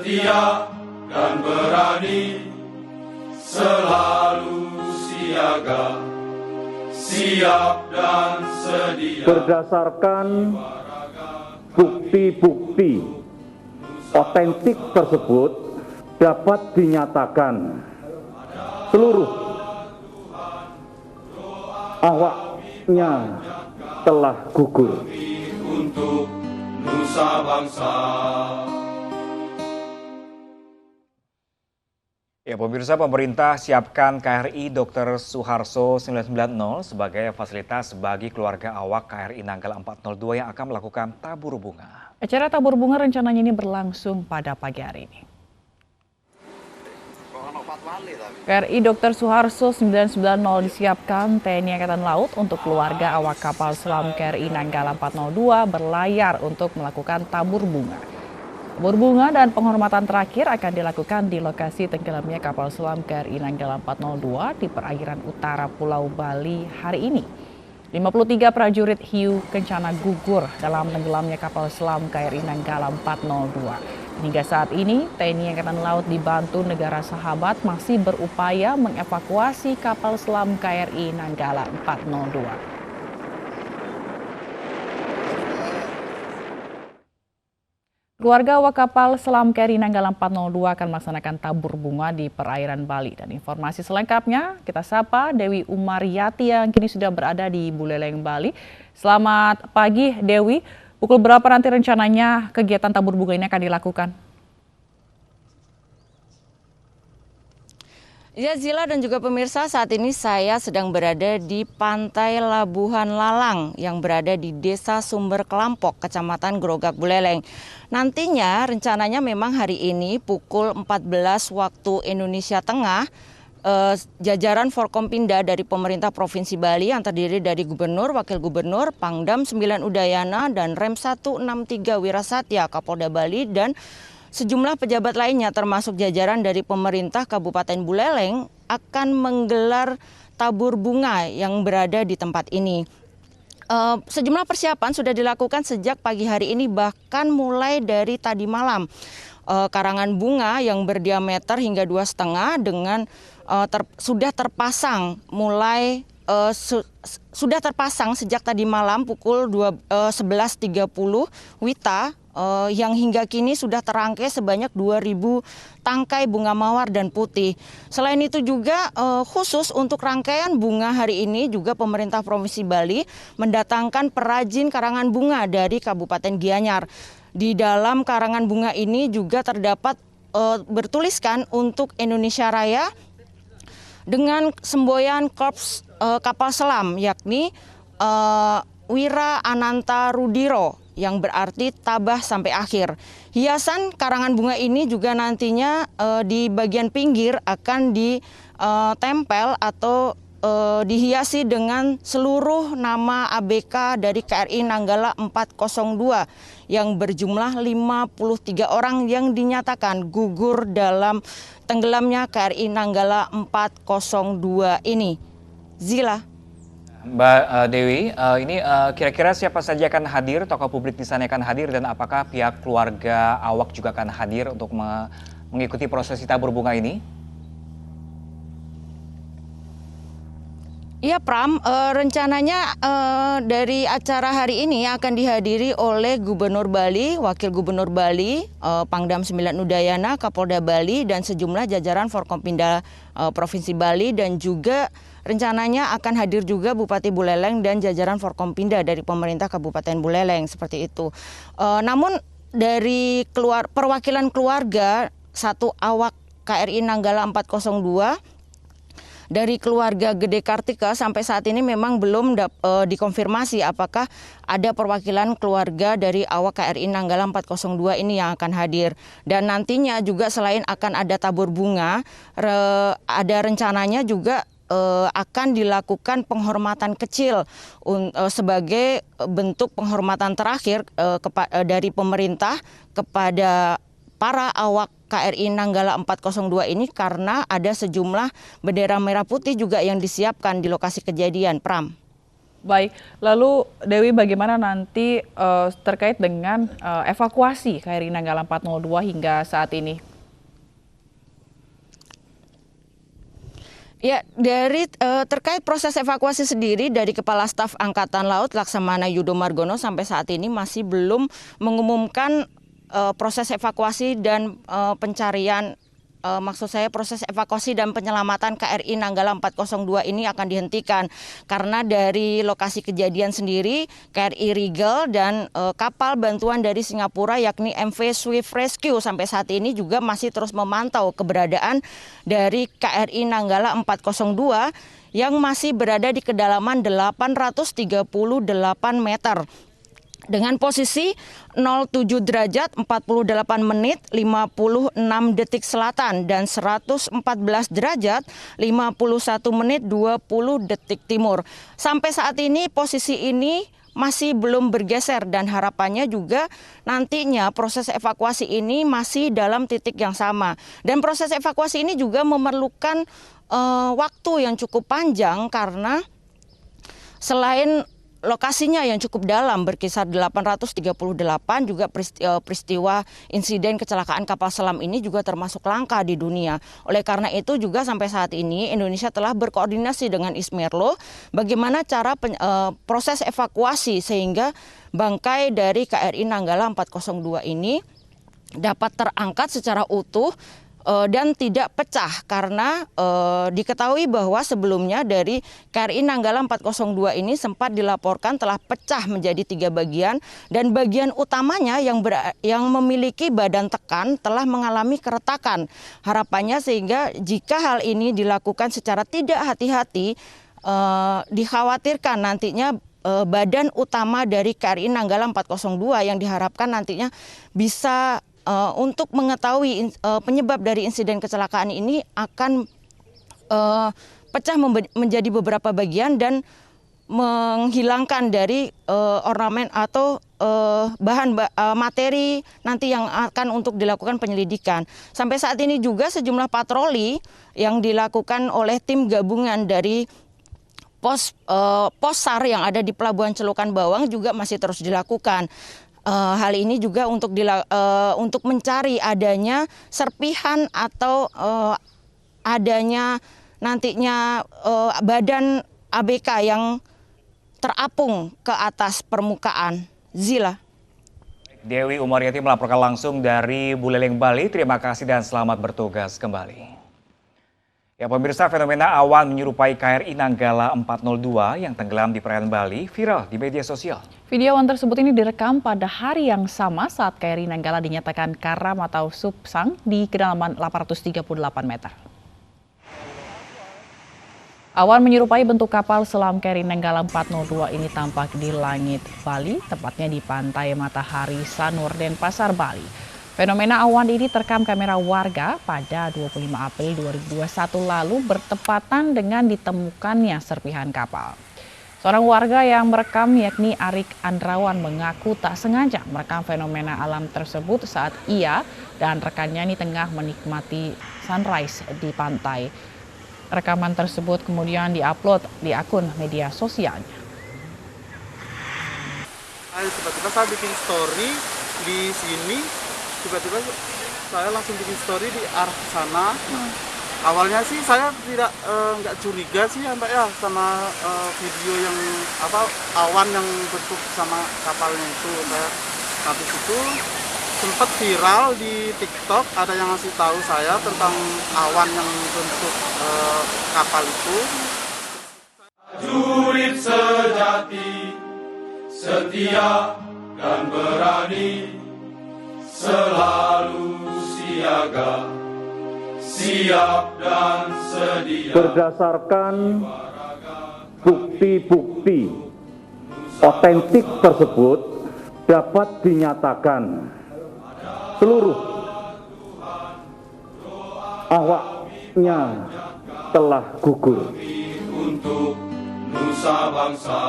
setia dan berani, selalu siaga, siap dan sedia. Berdasarkan bukti-bukti otentik tersebut dapat dinyatakan seluruh awaknya telah gugur. Untuk nusa bangsa. Ya, pemirsa, pemerintah siapkan KRI Dr. Suharto 990 sebagai fasilitas bagi keluarga awak KRI Nanggala 402 yang akan melakukan tabur bunga. Acara tabur bunga rencananya ini berlangsung pada pagi hari ini. KRI Dr. Suharto 990 disiapkan TNI Angkatan Laut untuk keluarga awak kapal selam KRI Nanggala 402 berlayar untuk melakukan tabur bunga. Tabur bunga dan penghormatan terakhir akan dilakukan di lokasi tenggelamnya kapal selam KRI Nanggala 402 di perairan utara Pulau Bali hari ini. 53 prajurit hiu kencana gugur dalam tenggelamnya kapal selam KRI Nanggala 402. Hingga saat ini, TNI Angkatan Laut dibantu negara sahabat masih berupaya mengevakuasi kapal selam KRI Nanggala 402. Keluarga awak kapal selam KRI Nanggala 402 akan melaksanakan tabur bunga di perairan Bali. Dan informasi selengkapnya kita sapa Dewi Umaryati yang kini sudah berada di Buleleng, Bali. Selamat pagi Dewi, pukul berapa nanti rencananya kegiatan tabur bunga ini akan dilakukan? Ya, Zila dan juga pemirsa, saat ini saya sedang berada di Pantai Labuhan Lalang yang berada di Desa Sumber Kelampok, Kecamatan Grogak, Buleleng. Nantinya rencananya memang hari ini pukul 14 waktu Indonesia Tengah, jajaran Forkompinda dari pemerintah Provinsi Bali yang terdiri dari Gubernur, Wakil Gubernur, Pangdam 9 Udayana, dan Rem 163 Wirasatya Kapolda Bali, dan sejumlah pejabat lainnya termasuk jajaran dari pemerintah Kabupaten Buleleng akan menggelar tabur bunga yang berada di tempat ini. Sejumlah persiapan sudah dilakukan sejak pagi hari ini, bahkan mulai dari tadi malam. Karangan bunga yang berdiameter hingga 2,5 dengan sudah terpasang sudah terpasang sejak tadi malam pukul 11.30 WITA. Yang hingga kini sudah terangkai sebanyak 2.000 tangkai bunga mawar dan putih. Selain itu juga khusus untuk rangkaian bunga hari ini juga pemerintah Provinsi Bali mendatangkan perajin karangan bunga dari Kabupaten Gianyar. Di dalam karangan bunga ini juga terdapat bertuliskan untuk Indonesia Raya dengan semboyan korps kapal selam, yakni Wira Ananta Rudiro, yang berarti tabah sampai akhir. Hiasan karangan bunga ini juga nantinya di bagian pinggir akan ditempel atau dihiasi dengan seluruh nama ABK dari KRI Nanggala 402 yang berjumlah 53 orang yang dinyatakan gugur dalam tenggelamnya KRI Nanggala 402 ini. Zila. Mbak Dewi, ini kira-kira siapa saja akan hadir, tokoh publik di sana akan hadir, dan apakah pihak keluarga awak juga akan hadir untuk mengikuti prosesi tabur bunga ini? Iya Pram, rencananya dari acara hari ini akan dihadiri oleh Gubernur Bali, Wakil Gubernur Bali, Pangdam 9 Udayana, Kapolda Bali, dan sejumlah jajaran Forkompinda Provinsi Bali, dan juga rencananya akan hadir juga Bupati Buleleng dan jajaran Forkompinda dari pemerintah Kabupaten Buleleng, seperti itu. Namun dari perwakilan keluarga satu awak KRI Nanggala 402 dari keluarga Gede Kartika sampai saat ini memang belum dikonfirmasi apakah ada perwakilan keluarga dari awak KRI Nanggala 402 ini yang akan hadir. Dan nantinya juga selain akan ada tabur bunga, ada rencananya juga akan dilakukan penghormatan kecil sebagai bentuk penghormatan terakhir dari pemerintah kepada para awak KRI Nanggala 402 ini, karena ada sejumlah bendera merah putih juga yang disiapkan di lokasi kejadian, Pram. Baik, lalu Dewi bagaimana nanti terkait dengan evakuasi KRI Nanggala 402 hingga saat ini? Ya, dari terkait proses evakuasi sendiri dari Kepala Staf Angkatan Laut Laksamana Yudo Margono sampai saat ini masih belum mengumumkan proses evakuasi dan pencarian. Maksud saya proses evakuasi dan penyelamatan KRI Nanggala 402 ini akan dihentikan karena dari lokasi kejadian sendiri KRI Rigel dan kapal bantuan dari Singapura yakni MV Swift Rescue sampai saat ini juga masih terus memantau keberadaan dari KRI Nanggala 402 yang masih berada di kedalaman 838 meter. Dengan posisi 07 derajat 48 menit 56 detik selatan dan 114 derajat 51 menit 20 detik timur. Sampai saat ini posisi ini masih belum bergeser dan harapannya juga nantinya proses evakuasi ini masih dalam titik yang sama. Dan proses evakuasi ini juga memerlukan waktu yang cukup panjang karena selain lokasinya yang cukup dalam berkisar 838 juga peristiwa insiden kecelakaan kapal selam ini juga termasuk langka di dunia. Oleh karena itu juga sampai saat ini Indonesia telah berkoordinasi dengan Ismerlo bagaimana cara proses evakuasi sehingga bangkai dari KRI Nanggala 402 ini dapat terangkat secara utuh dan tidak pecah karena diketahui bahwa sebelumnya dari KRI Nanggala 402 ini sempat dilaporkan telah pecah menjadi 3 bagian dan bagian utamanya yang memiliki badan tekan telah mengalami keretakan. Harapannya sehingga jika hal ini dilakukan secara tidak hati-hati dikhawatirkan nantinya badan utama dari KRI Nanggala 402 yang diharapkan nantinya bisa untuk mengetahui penyebab dari insiden kecelakaan ini akan pecah menjadi beberapa bagian dan menghilangkan dari ornamen atau bahan materi nanti yang akan untuk dilakukan penyelidikan. Sampai saat ini juga sejumlah patroli yang dilakukan oleh tim gabungan dari pos SAR yang ada di Pelabuhan Celukan Bawang juga masih terus dilakukan. Hal ini juga untuk mencari adanya serpihan atau adanya nantinya badan ABK yang terapung ke atas permukaan. Zila. Dewi Umaryati melaporkan langsung dari Buleleng, Bali. Terima kasih dan selamat bertugas kembali. Ya pemirsa, fenomena awan menyerupai KRI Nanggala 402 yang tenggelam di perairan Bali viral di media sosial. Video awan tersebut ini direkam pada hari yang sama saat KRI Nanggala dinyatakan karam atau subsang di kedalaman 838 meter. Awan menyerupai bentuk kapal selam KRI Nanggala 402 ini tampak di langit Bali, tepatnya di pantai Matahari Sanur, Denpasar, Bali. Fenomena awan ini terekam kamera warga pada 25 April 2021 lalu bertepatan dengan ditemukannya serpihan kapal. Seorang warga yang merekam yakni Arik Andrawan mengaku tak sengaja merekam fenomena alam tersebut saat ia dan rekannya ini tengah menikmati sunrise di pantai. Rekaman tersebut kemudian diupload di akun media sosialnya. Tiba-tiba saya bikin story di sini. Tiba-tiba saya langsung bikin story di arah sana. Awalnya sih saya nggak curiga sih Mbak ya sama video yang awan yang bentuk sama kapalnya itu. Saya habis itu sempat viral di TikTok, ada yang ngasih tahu saya tentang awan yang bentuk kapal itu. Prajurit sejati, setia dan berani, selalu siaga, siap dan sedia. Berdasarkan bukti-bukti otentik tersebut dapat dinyatakan seluruh awaknya telah gugur. Untuk nusa bangsa.